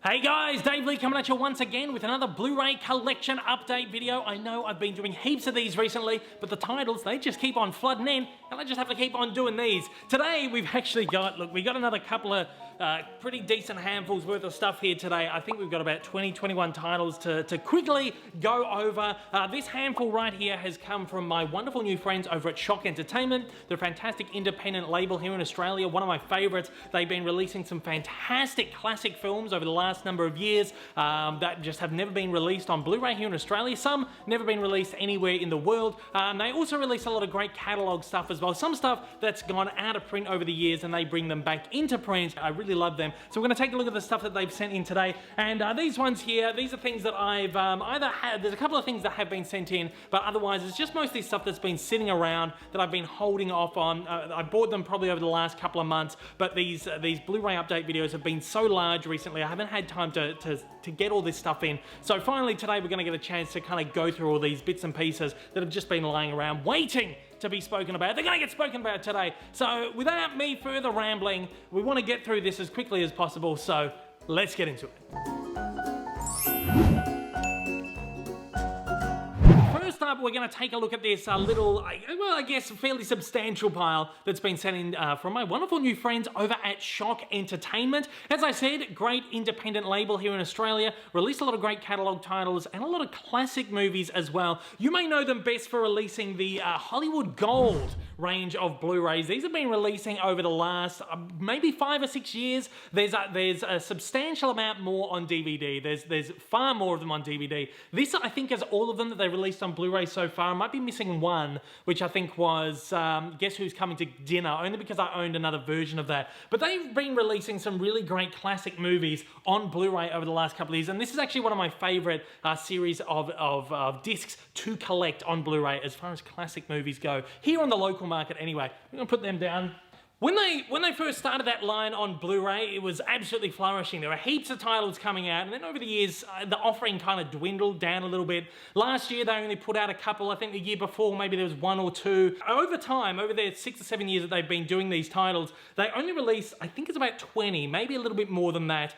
Hey guys, Dave Lee coming at you once again with another Blu-ray collection update video. I know I've been doing heaps of these recently, but the titles, they just keep on flooding in, and I just have to keep on doing these. Today, we've actually got, look, we got another couple of pretty decent handfuls worth of stuff here today. I think we've got about 20, 21 titles to quickly go over. This handful right here has come from my wonderful new friends over at Shock Entertainment. They're a fantastic independent label here in Australia, one of my favorites. They've been releasing some fantastic classic films over the last number of years that just have never been released on Blu-ray here in Australia. Some never been released anywhere in the world. They also release a lot of great catalog stuff as well. Some stuff that's gone out of print over the years and they bring them back into print. I really love them. So we're going to take a look at the stuff that they've sent in today. And these ones here, these are things that I've either had, there's a couple of things that have been sent in, but otherwise it's just mostly stuff that's been sitting around that I've been holding off on. I bought them probably over the last couple of months, but these Blu-ray update videos have been so large recently, I haven't had time to get all this stuff in. So finally today we're going to get a chance to kind of go through all these bits and pieces that have just been lying around waiting to be spoken about. They're going to get spoken about today. So without me further rambling, we want to get through this as quickly as possible, so let's get into it. First up, we're going to take a look at this little, well, I guess, fairly substantial pile that's been sent in from my wonderful new friends over at Shock Entertainment. As I said, great independent label here in Australia, released a lot of great catalogue titles and a lot of classic movies as well. You may know them best for releasing the Hollywood Gold range of Blu-rays. These have been releasing over the last maybe 5 or 6 years. There's a substantial amount more on DVD. There's far more of them on DVD. This, I think, is all of them that they released on Blu-ray so far. I might be missing one, which I think was Guess Who's Coming to Dinner, only because I owned another version of that. But they've been releasing some really great classic movies on Blu-ray over the last couple of years, and this is actually one of my favorite series of discs to collect on Blu-ray as far as classic movies go, here on the local market anyway. I'm going to put them down. When they first started that line on Blu-ray, it was absolutely flourishing. There were heaps of titles coming out, and then over the years, the offering kind of dwindled down a little bit. Last year, they only put out a couple. I think the year before, maybe there was 1 or 2. Over time, over their 6 or 7 years that they've been doing these titles, they only released, I think it's about 20, maybe a little bit more than that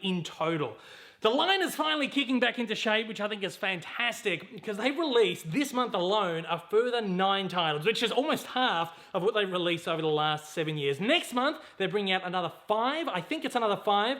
in total. The line is finally kicking back into shape, which I think is fantastic, because they've released this month alone a further 9 titles, which is almost half of what they've released over the last 7 years. Next month, they're bringing out another 5. I think it's another 5.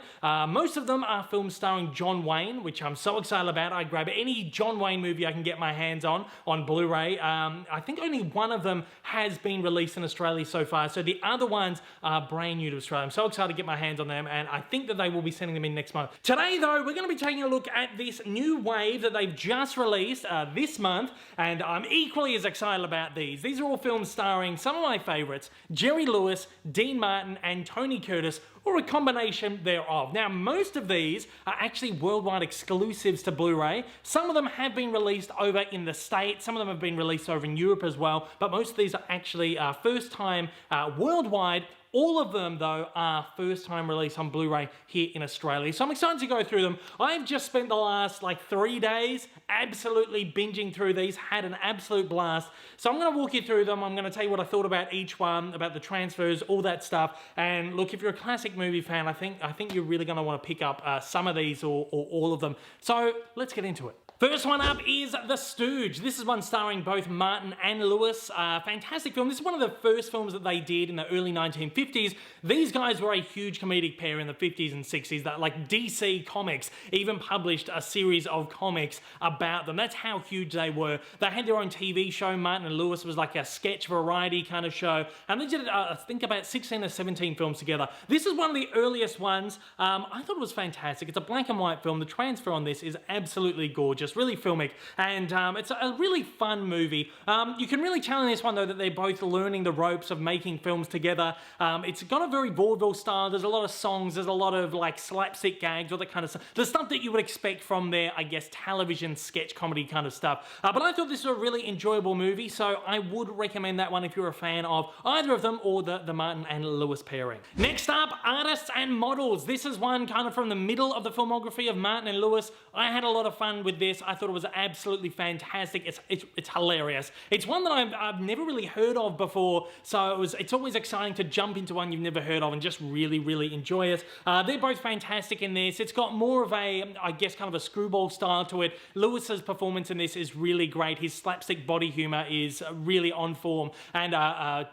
Most of them are films starring John Wayne, which I'm so excited about. I grab any John Wayne movie I can get my hands on Blu-ray. I think only one of them has been released in Australia so far, so the other ones are brand new to Australia. I'm so excited to get my hands on them, and I think that they will be sending them in next month. Today, though, we're going to be taking a look at this new wave that they've just released this month, and I'm equally as excited about these. These are all films starring some of my favorites, Jerry Lewis, Dean Martin, and Tony Curtis, or a combination thereof. Now, most of these are actually worldwide exclusives to Blu-ray. Some of them have been released over in the States, some of them have been released over in Europe as well, but most of these are actually first time worldwide. All of them, though, are first-time release on Blu-ray here in Australia. So I'm excited to go through them. I've just spent the last, 3 days absolutely binging through these, had an absolute blast. So I'm going to walk you through them. I'm going to tell you what I thought about each one, about the transfers, all that stuff. And look, if you're a classic movie fan, I think you're really going to want to pick up some of these or all of them. So let's get into it. First one up is The Stooge. This is one starring both Martin and Lewis. Fantastic film. This is one of the first films that they did in the early 1950s. These guys were a huge comedic pair in the 50s and 60s. That, like, DC Comics even published a series of comics about them. That's how huge they were. They had their own TV show. Martin and Lewis was like a sketch variety kind of show. And they did, I think, about 16 or 17 films together. This is one of the earliest ones. I thought it was fantastic. It's a black and white film. The transfer on this is absolutely gorgeous. Really filmic, and it's a really fun movie. You can really tell in this one, though, that they're both learning the ropes of making films together. It's got a very vaudeville style. There's a lot of songs, there's a lot of slapstick gags, all that kind of stuff. The stuff that you would expect from their, I guess, television sketch comedy kind of stuff. But I thought this was a really enjoyable movie, so I would recommend that one if you're a fan of either of them or the Martin and Lewis pairing. Next up, Artists and Models. This is one kind of from the middle of the filmography of Martin and Lewis. I had a lot of fun with this. this. I thought it was absolutely fantastic. It's hilarious. It's one that I've never really heard of before, so it's always exciting to jump into one you've never heard of and just really, really enjoy it. They're both fantastic in this. It's got more of a, I guess, kind of a screwball style to it. Lewis's performance in this is really great. His slapstick body humor is really on form, and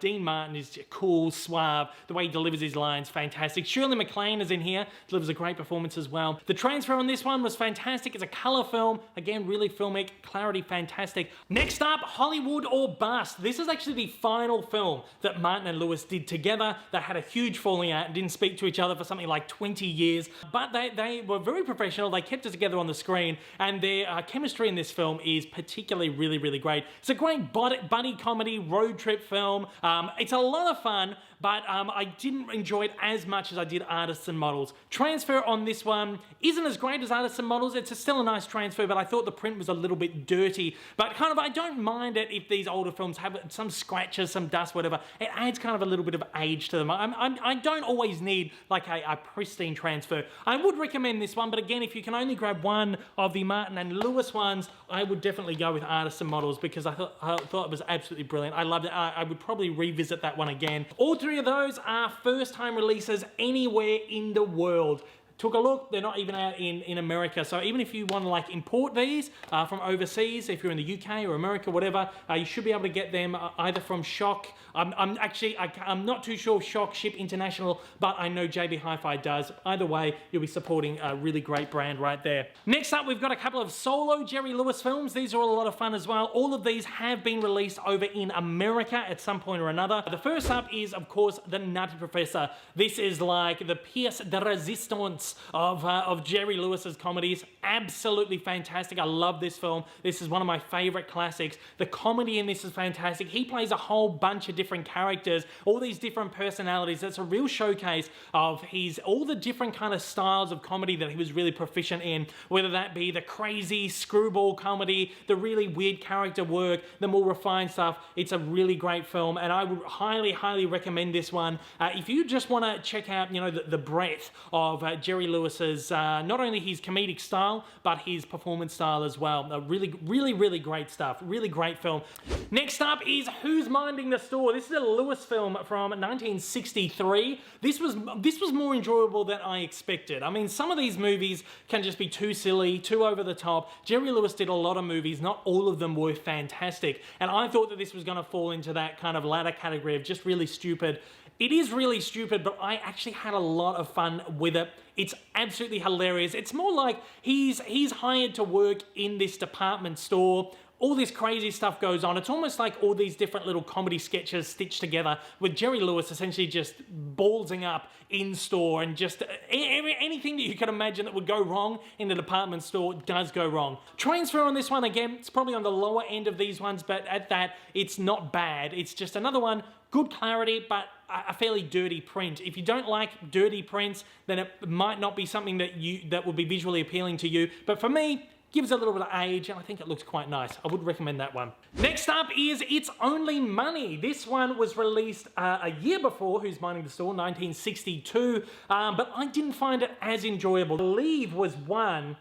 Dean Martin is cool, suave. The way he delivers his lines, fantastic. Shirley MacLaine is in here, delivers a great performance as well. The transfer on this one was fantastic. It's a color film, again, really filmic, clarity fantastic. Next up, Hollywood or Bust. This is actually the final film that Martin and Lewis did together. They had a huge falling out and didn't speak to each other for something like 20 years, but they were very professional. They kept it together on the screen, and their chemistry in this film is particularly really, really great. It's a great buddy comedy, road trip film. It's a lot of fun, but I didn't enjoy it as much as I did Artists and Models. Transfer on this one isn't as great as Artists and Models. It's still a nice transfer, but I thought the print was a little bit dirty. But kind of, I don't mind it if these older films have some scratches, some dust, whatever. It adds kind of a little bit of age to them. I don't always need like a pristine transfer. I would recommend this one, but again, if you can only grab one of the Martin and Lewis ones, I would definitely go with Artists and Models, because I thought it was absolutely brilliant. I loved it. I would probably revisit that one again. All three of those are first-time releases anywhere in the world. Took a look, they're not even out in America. So even if you want to like import these from overseas, if you're in the UK or America, whatever, you should be able to get them either from Shock. I'm not too sure if Shock ship international, but I know JB Hi-Fi does. Either way, you'll be supporting a really great brand right there. Next up, we've got a couple of solo Jerry Lewis films. These are all a lot of fun as well. All of these have been released over in America at some point or another. The first up is, of course, The Nutty Professor. This is like the pièce de résistance of Jerry Lewis's comedies. Absolutely fantastic. I love this film. This is one of my favorite classics. The comedy in this is fantastic. He plays a whole bunch of different characters, all these different personalities. That's a real showcase of all the different kind of styles of comedy that he was really proficient in, whether that be the crazy screwball comedy, the really weird character work, the more refined stuff. It's a really great film, and I would highly, highly recommend this one. If you just want to check out, you know, the breadth of Jerry Lewis's, not only his comedic style, but his performance style as well. Really, really, really great stuff. Really great film. Next up is Who's Minding the Store? This is a Lewis film from 1963. This was more enjoyable than I expected. I mean, some of these movies can just be too silly, too over the top. Jerry Lewis did a lot of movies. Not all of them were fantastic. And I thought that this was going to fall into that kind of latter category of just really stupid. It is really stupid, but I actually had a lot of fun with it. It's absolutely hilarious. It's more like he's hired to work in this department store. All this crazy stuff goes on. It's almost like all these different little comedy sketches stitched together with Jerry Lewis essentially just ballsing up in store, and just anything that you can imagine that would go wrong in the department store does go wrong. Transfer on this one, again, it's probably on the lower end of these ones, but at that, it's not bad. It's just another one, good clarity, but a fairly dirty print. If you don't like dirty prints, then it might not be something that would be visually appealing to you. But for me, gives a little bit of age, and I think it looks quite nice. I would recommend that one. Next up is It's Only Money. This one was released a year before Who's Minding the Store, 1962, but I didn't find it as enjoyable. I believe was one.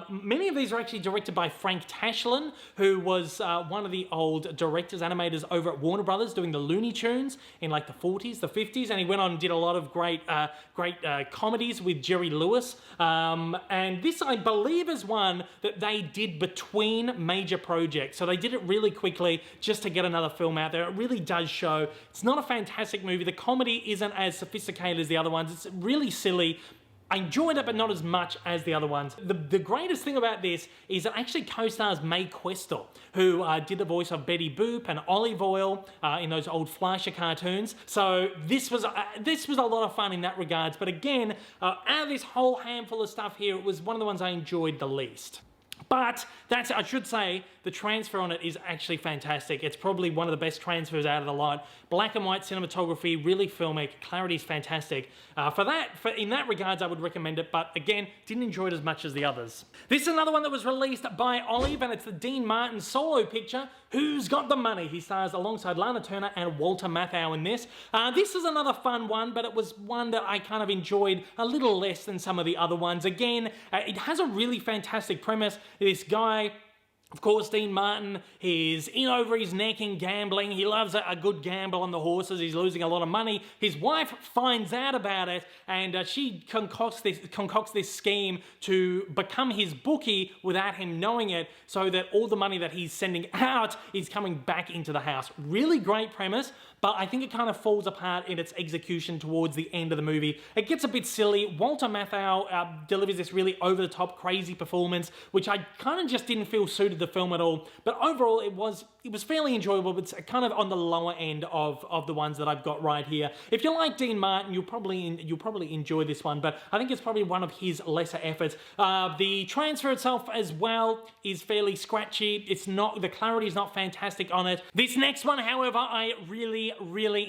Many of these are actually directed by Frank Tashlin, who was one of the old directors, animators over at Warner Brothers, doing the Looney Tunes in like the 40s, the 50s, and he went on and did a lot of great comedies with Jerry Lewis. And this, I believe, is one that they did between major projects. So they did it really quickly just to get another film out there. It really does show. It's not a fantastic movie. The comedy isn't as sophisticated as the other ones. It's really silly. I enjoyed it, but not as much as the other ones. The greatest thing about this is it actually co-stars Mae Questel, who did the voice of Betty Boop and Olive Oyl in those old Fleischer cartoons. So this was a lot of fun in that regards. But again, out of this whole handful of stuff here, it was one of the ones I enjoyed the least. But I should say, the transfer on it is actually fantastic. It's probably one of the best transfers out of the lot. Black and white cinematography, really filmic, clarity is fantastic. In that regards, I would recommend it, but again, didn't enjoy it as much as the others. This is another one that was released by Olive, and it's the Dean Martin solo picture, Who's Got the Money? He stars alongside Lana Turner and Walter Matthau in this. This is another fun one, but it was one that I kind of enjoyed a little less than some of the other ones. Again, it has a really fantastic premise. This guy, of course, Dean Martin, he's in over his neck in gambling. He loves a good gamble on the horses. He's losing a lot of money. His wife finds out about it, and she concocts this scheme to become his bookie without him knowing it, so that all the money that he's sending out is coming back into the house. Really great premise, but I think it kind of falls apart in its execution towards the end of the movie. It gets a bit silly. Walter Matthau delivers this really over-the-top, crazy performance, which I kind of just didn't feel suited the film at all. But overall, it was fairly enjoyable, but it's kind of on the lower end of the ones that I've got right here. If you like Dean Martin, you'll probably enjoy this one, but I think it's probably one of his lesser efforts. The transfer itself as well is fairly scratchy. The clarity is not fantastic on it. This next one, however, I really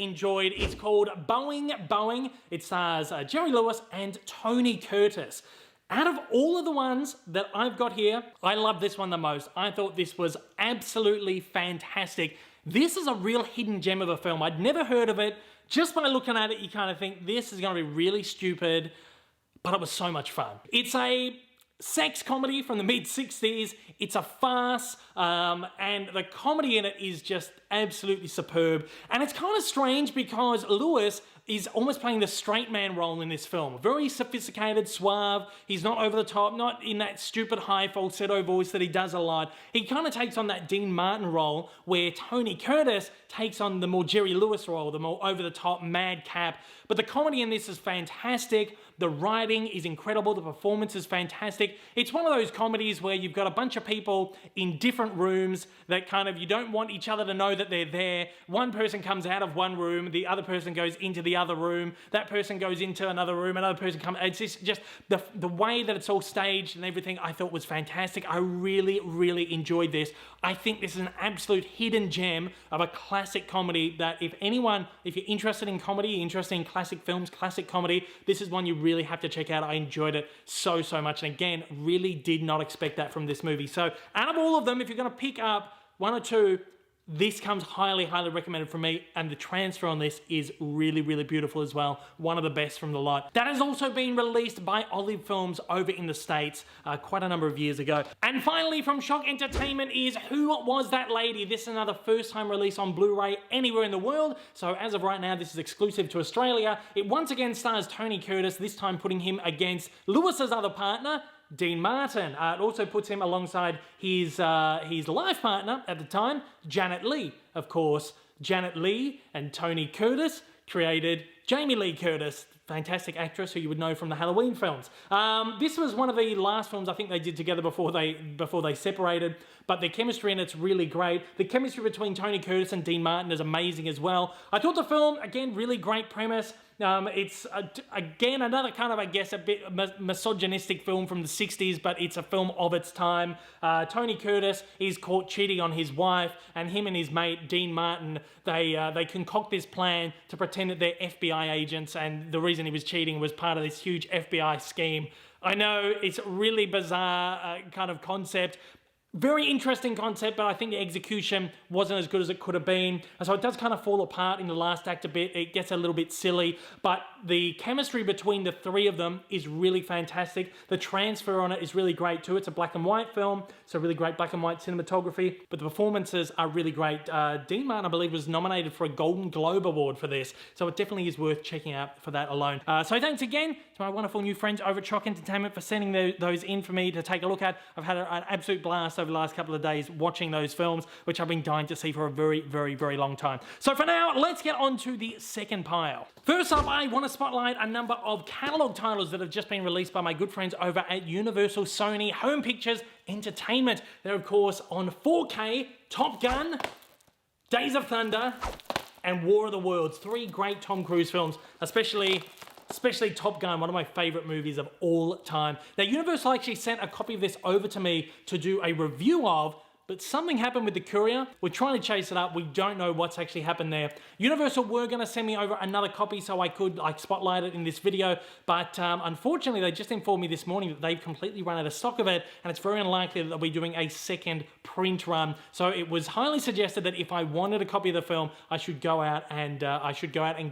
enjoyed. It's called Boeing Boeing. It stars Jerry Lewis and Tony Curtis. Out of all of the ones that I've got here, I love this one the most. I thought this was absolutely fantastic. This is a real hidden gem of a film. I'd never heard of it. Just by looking at it, you kind of think this is going to be really stupid, but it was so much fun. It's a sex comedy from the mid-60s. It's a farce, and the comedy in it is just absolutely superb. And it's kind of strange because Lewis is almost playing the straight man role in this film. Very sophisticated, suave. He's not over the top, not in that stupid high falsetto voice that he does a lot. He kind of takes on that Dean Martin role, where Tony Curtis takes on the more Jerry Lewis role, the more over the top madcap. But the comedy in this is fantastic. The writing is incredible. The performance is fantastic. It's one of those comedies where you've got a bunch of people in different rooms that kind of, you don't want each other to know that they're there. One person comes out of one room, the other person goes into the other room, that person goes into another room, another person comes. It's just the way that it's all staged and everything, I thought was fantastic. I really enjoyed this. I think this is an absolute hidden gem of a classic comedy that if you're interested in comedy, you're interested in classic films, classic comedy, this is one you really have to check out. I enjoyed it so much. And again, really did not expect that from this movie. So out of all of them, if you're going to pick up one or two, this comes highly recommended from me, and the transfer on this is really beautiful as well. One of the best from the lot. That has also been released by Olive Films over in the States quite a number of years ago. And finally from Shock Entertainment is Who Was That Lady? This is another first-time release on Blu-ray anywhere in the world. So as of right now, this is exclusive to Australia. It once again stars Tony Curtis, this time putting him against Lewis's other partner, Dean Martin. It also puts him alongside his life partner at the time, Janet Leigh. Of course, Janet Leigh and Tony Curtis created Jamie Lee Curtis, fantastic actress who you would know from the Halloween films. This was one of the last films I think they did together before they separated, but their chemistry in it's really great. The chemistry between Tony Curtis and Dean Martin is amazing as well. I thought the film, again, really great premise. It's, again, another kind of, I guess, a bit misogynistic film from the 60s, but it's a film of its time. Tony Curtis is caught cheating on his wife, and him and his mate, Dean Martin, they concoct this plan to pretend that they're FBI agents, and the reason he was cheating was part of this huge FBI scheme. I know, it's a really bizarre kind of concept. Very interesting concept, but I think the execution wasn't as good as it could have been. And so it does kind of fall apart in the last act a bit. It gets a little bit silly, but the chemistry between the three of them is really fantastic. The transfer on it is really great too. It's a black and white film, so really great black and white cinematography, but the performances are really great. Dean Martin, I believe, was nominated for a Golden Globe Award for this, so it definitely is worth checking out for that alone. So thanks again to my wonderful new friends over at Shock Entertainment for sending those in for me to take a look at. I've had an absolute blast over the last couple of days watching those films, which I've been dying to see for a very long time. So for now, let's get on to the second pile. First up, I want to spotlight a number of catalog titles that have just been released by my good friends over at Universal Sony Home Pictures Entertainment. They're of course on 4K, Top Gun, Days of Thunder, and War of the Worlds. Three great Tom Cruise films, especially Top Gun, one of my favorite movies of all time. Now, Universal actually sent a copy of this over to me to do a review of, but something happened with the courier. We're trying to chase it up. We don't know what's actually happened there. Universal were going to send me over another copy so I could like spotlight it in this video, but unfortunately they just informed me this morning that they've completely run out of stock of it, and it's very unlikely that they'll be doing a second print run. So it was highly suggested that if I wanted a copy of the film, I should go out and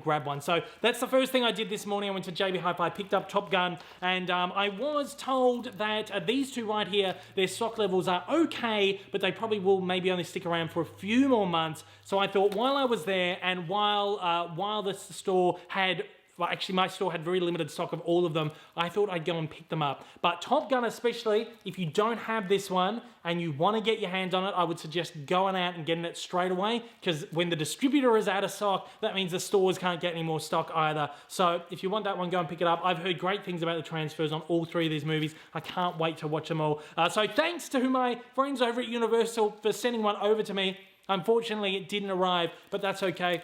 grab one. So that's the first thing I did this morning. I went to JB Hi-Fi, picked up Top Gun, and I was told that these two right here, their stock levels are okay, but they probably will maybe only stick around for a few more months. So I thought while I was there, and while the store had, well, actually my store had very limited stock of all of them, I thought I'd go and pick them up. But Top Gun especially, if you don't have this one and you want to get your hands on it, I would suggest going out and getting it straight away, because when the distributor is out of stock, that means the stores can't get any more stock either. So if you want that one, go and pick it up. I've heard great things about the transfers on all three of these movies. I can't wait to watch them all. So thanks to my friends over at Universal for sending one over to me. Unfortunately, it didn't arrive, but that's okay.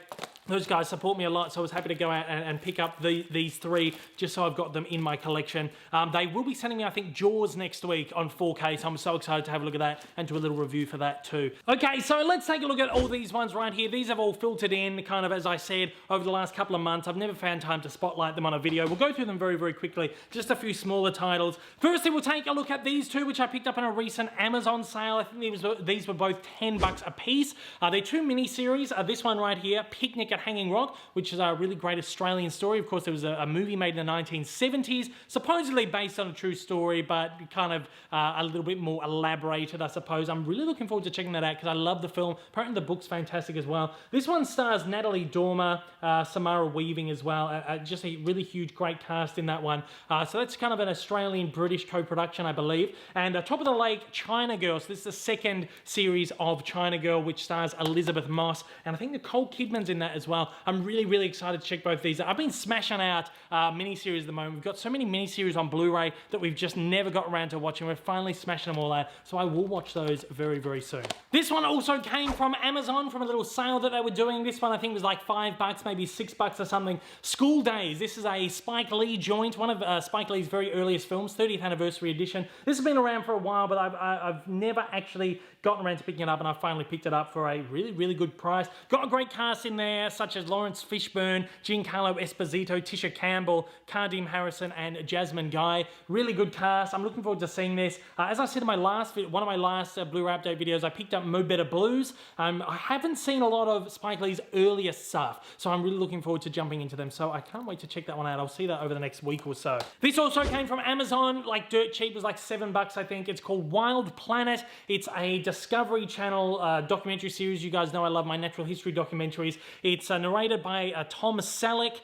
Those guys support me a lot, so I was happy to go out and pick up these three just so I've got them in my collection. They will be sending me, I think, Jaws next week on 4K, so I'm so excited to have a look at that and do a little review for that too. Okay, so let's take a look at all these ones right here. These have all filtered in, kind of as I said, over the last couple of months. I've never found time to spotlight them on a video. We'll go through them very, very quickly. Just a few smaller titles. Firstly, we'll take a look at these two, which I picked up in a recent Amazon sale. I think these were both $10 a piece. They're two miniseries. This one right here, Picnic at Hanging Rock, which is a really great Australian story. Of course, there was a movie made in the 1970s, supposedly based on a true story, but kind of a little bit more elaborated, I suppose. I'm really looking forward to checking that out because I love the film. Apparently, the book's fantastic as well. This one stars Natalie Dormer, Samara Weaving as well. Just a really huge, great cast in that one. So that's kind of an Australian-British co-production, I believe. And Top of the Lake, China Girl. So this is the second series of China Girl, which stars Elizabeth Moss. And I think Nicole Kidman's in that as well. I'm really, really excited to check both these. I've been smashing out miniseries at the moment. We've got so many miniseries on Blu-ray that we've just never got around to watching. We're finally smashing them all out. So I will watch those very, very soon. This one also came from Amazon, from a little sale that they were doing. This one I think was like $5, maybe $6 or something. School Days. This is a Spike Lee joint, one of Spike Lee's very earliest films, 30th anniversary edition. This has been around for a while, but I've never actually gotten around to picking it up, and I finally picked it up for a really, really good price. Got a great cast in there, such as Lawrence Fishburne, Giancarlo Esposito, Tisha Campbell, Kadeem Harrison, and Jasmine Guy. Really good cast. I'm looking forward to seeing this. As I said in my last one of my last Blu-ray update videos, I picked up Mo Better Blues. I haven't seen a lot of Spike Lee's earlier stuff, so I'm really looking forward to jumping into them. So I can't wait to check that one out. I'll see that over the next week or so. This also came from Amazon, like dirt cheap. It was like $7, I think. It's called Wild Planet. It's a Discovery Channel documentary series. You guys know I love my natural history documentaries. It's narrated by Tom Selleck.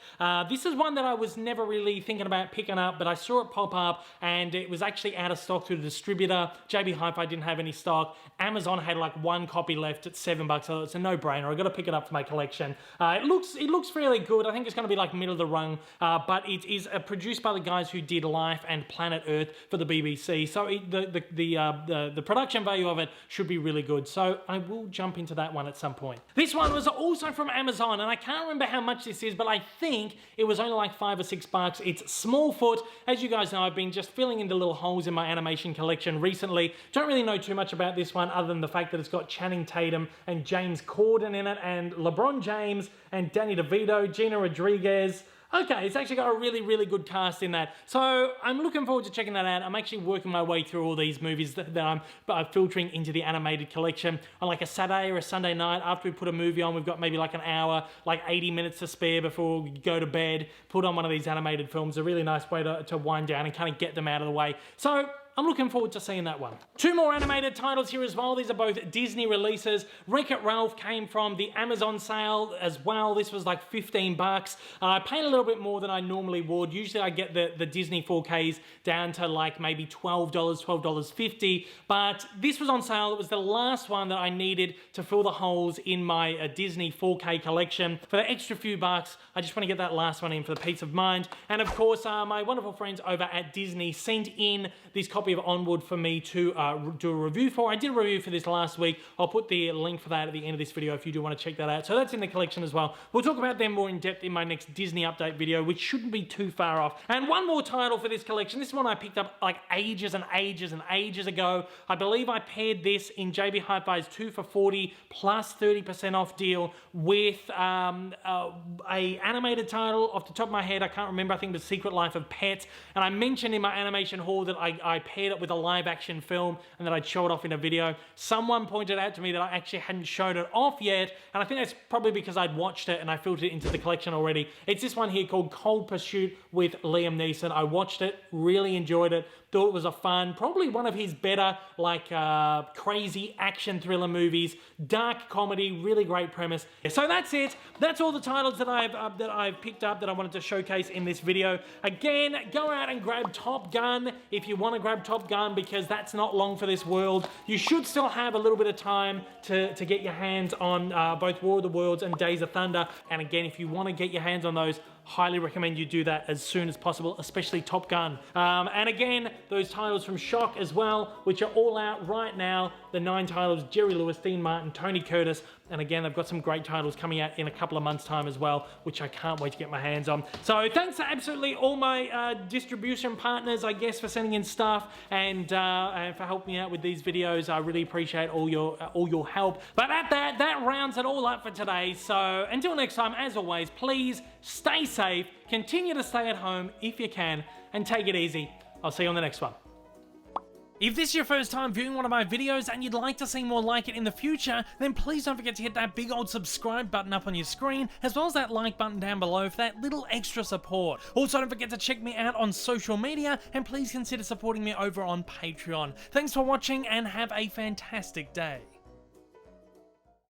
This is one that I was never really thinking about picking up, but I saw it pop up and it was actually out of stock through the distributor. JB Hi-Fi didn't have any stock. Amazon had like one copy left at $7, so it's a no-brainer. I've got to pick it up for my collection. It looks fairly good. I think it's going to be like middle of the rung, but it is produced by the guys who did Life and Planet Earth for the BBC, so the production value of it should be really good. So I will jump into that one at some point. This one was also from Amazon, and I can't remember how much this is, but I think it was only like $5 or $6. It's Smallfoot. As you guys know, I've been just filling in the little holes in my animation collection recently. Don't really know too much about this one other than the fact that it's got Channing Tatum and James Corden in it, and LeBron James and Danny DeVito, Gina Rodriguez. Okay, it's actually got a really, really good cast in that. So I'm looking forward to checking that out. I'm actually working my way through all these movies that I'm filtering into the animated collection on like a Saturday or a Sunday night. After we put a movie on, we've got maybe like an hour, like 80 minutes to spare before we go to bed. Put on one of these animated films. A really nice way to wind down and kind of get them out of the way. So I'm looking forward to seeing that one. Two more animated titles here as well. These are both Disney releases. Wreck-It Ralph came from the Amazon sale as well. This was like $15. I paid a little bit more than I normally would. Usually I get the Disney 4Ks down to like maybe $12, $12.50, but this was on sale. It was the last one that I needed to fill the holes in my Disney 4K collection. For the extra few bucks, I just want to get that last one in for the peace of mind. And of course, my wonderful friends over at Disney sent in these copies copy of Onward for me to do a review for. I did a review for this last week. I'll put the link for that at the end of this video if you do want to check that out. So that's in the collection as well. We'll talk about them more in depth in my next Disney update video, which shouldn't be too far off. And one more title for this collection. This one I picked up like ages and ages and ages ago. I believe I paired this in JB Hi-Fi's 2 for $40 plus 30% off deal with a animated title. Off the top of my head, I can't remember. I think it was Secret Life of Pets. And I mentioned in my animation haul that I paired it with a live action film and that I'd show it off in a video. Someone pointed out to me that I actually hadn't showed it off yet, and I think that's probably because I'd watched it and I filtered it into the collection already. It's this one here called Cold Pursuit with Liam Neeson. I watched it, really enjoyed it, thought it was a fun, probably one of his better, like, crazy action thriller movies, dark comedy, really great premise. So that's it. That's all the titles that I've picked up that I wanted to showcase in this video. Again, go out and grab Top Gun if you want to grab Top Gun, because that's not long for this world. You should still have a little bit of time to get your hands on both War of the Worlds and Days of Thunder. And again, if you want to get your hands on those, highly recommend you do that as soon as possible, especially Top Gun. And again, those titles from Shock as well, which are all out right now. The 9 titles, Jerry Lewis, Dean Martin, Tony Curtis. And again, they've got some great titles coming out in a couple of months' time as well, which I can't wait to get my hands on. So thanks to absolutely all my distribution partners, I guess, for sending in stuff and for helping me out with these videos. I really appreciate all your help. But at that rounds it all up for today. So until next time, as always, please stay safe, continue to stay at home if you can, and take it easy. I'll see you on the next one. If this is your first time viewing one of my videos and you'd like to see more like it in the future, then please don't forget to hit that big old subscribe button up on your screen, as well as that like button down below for that little extra support. Also, don't forget to check me out on social media, and please consider supporting me over on Patreon. Thanks for watching and have a fantastic day.